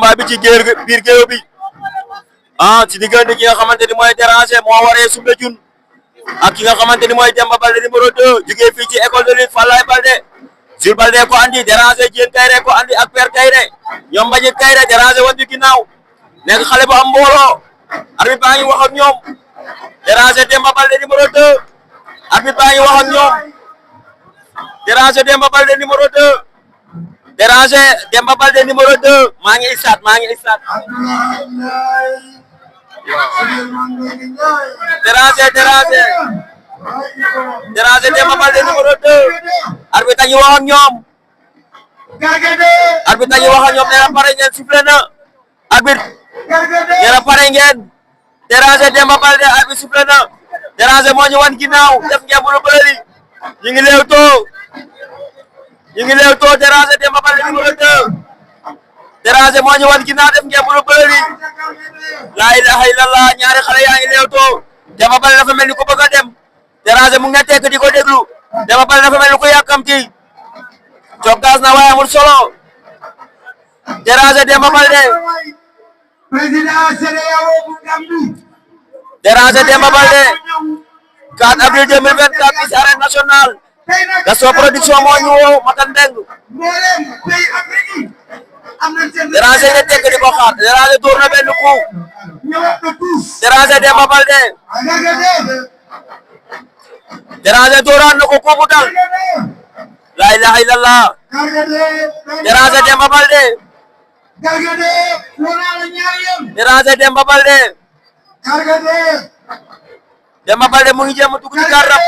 combat bi ci biir géew bi ci diggante ki nga xamante ni mooy Déranger moo waree Soumbédioune ak ki nga xamante ni mooy Demba Baldé numéro 2 jugee fii ci école de lutte Falaye Baldé Jules Baldé ko andi Déranger Diène Kaïré ko andi ak Père Kaïré ñoom Mbagnick Kaïré Déranger wan bi ginnaaw nekk xale bu am mbooloo arbitre baa ngi wax ak ñoom Déranger Demba Baldé numéro 2 arbitre baa ngi wax ak ñoom Déranger Demba Baldé numéro 2 Déranger Demba Baldé numéro 2 maa ngi isaat Déranger Demba Baldé numéro 2 arbitre a ngi wax ak ñoom nee na pare ngeen sifflé na arbitre nee na pare ngeen Déranger Demba Baldé arbitre sifflé na Déranger moo ñu wan ginnaaw def ngeen bu lu bëri ñu ngi leewtoo Déranger Demba Baldé numéro 2 Déranger moo ñu wan ginnaaw def ngeen bu lu bëri la ilaha illallah ñaari xale yaa ngi leewtoo Demba Baldé dafa mel ni ku bëgg a dem Déranger mu ngi tekk di ko déglu Demba Baldé dafa mel ni ku yàkkamti cokkaas na waaye amul solo Déranger Demba Baldé Déranger Demba Baldé 4 avril 2024 fii ci arène nationale Gaston Production moo ñu woo Matan Mbeng Déranger nga tekk di ko xaar Déranger door na benn coup Déranger Demba Baldé Déranger dooraan na ko coup bu dal la ilaha illallah Déranger Demba Baldé Déranger Demba Baldé Demba Baldé mu ngi jéem a dugg ci garab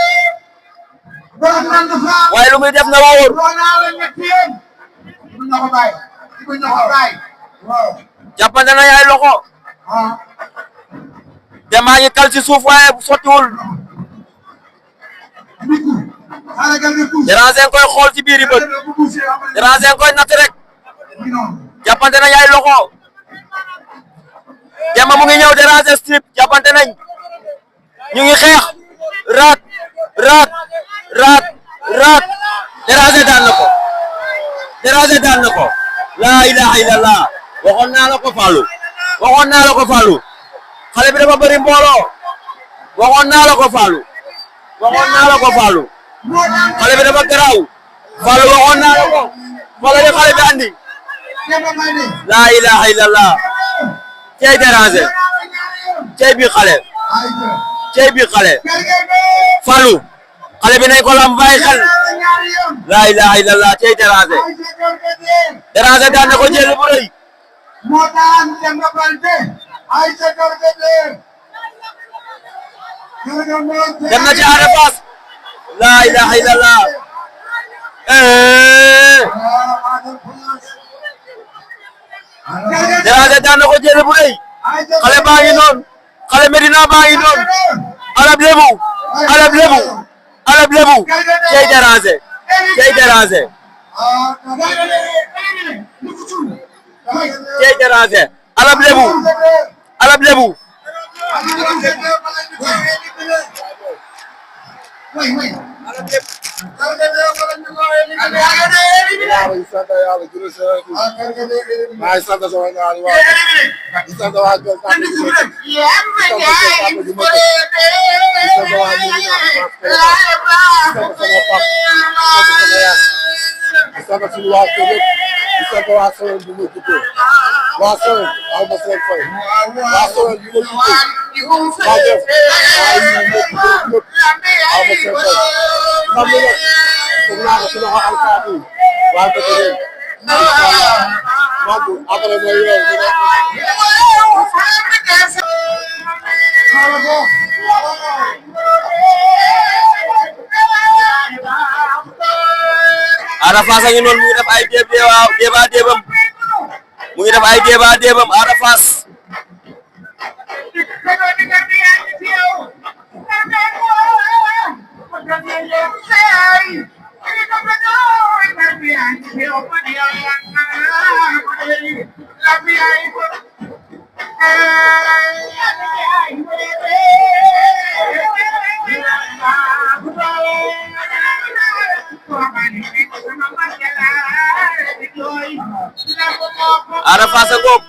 waaye lu muy def na wóor jàppante na yaay loxo Demba ngi kal ci suuf waaye bu sottiwul Déranger koy xool ci biir bët Déranger koy natt rek jàppante na yaay loxo Demba mu ngi ñëw Déranger strip jàppante nañ ñu ngi xeex raat Déranger daan na ko la ilaha illallah waxoon naa la ko Fallou xale bi dafa bëri mbooloo waxoon naa la ko Fallou xale bi dafa garaaw Fallou waxoon naa la ko xoolal xale bi andi la ilaha illallah cey Déranger cey bi xale Fallou xale bi nañ ko lam bàyyi xel la ilaha illallah cey Déranger daan na ko jël bu rëy dem na ci Ada Fass la ilaha illallah Déranger daan na ko jël bu rëy xale baa ngi noonu xale Medina baa ngi noonu alab lebu cey Déranger alab lebu Ada Fass a ngi noonu mu ngi def ay déebam Ada Fass Ada Fass Fass a ngoog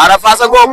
Ada Fass a ngoog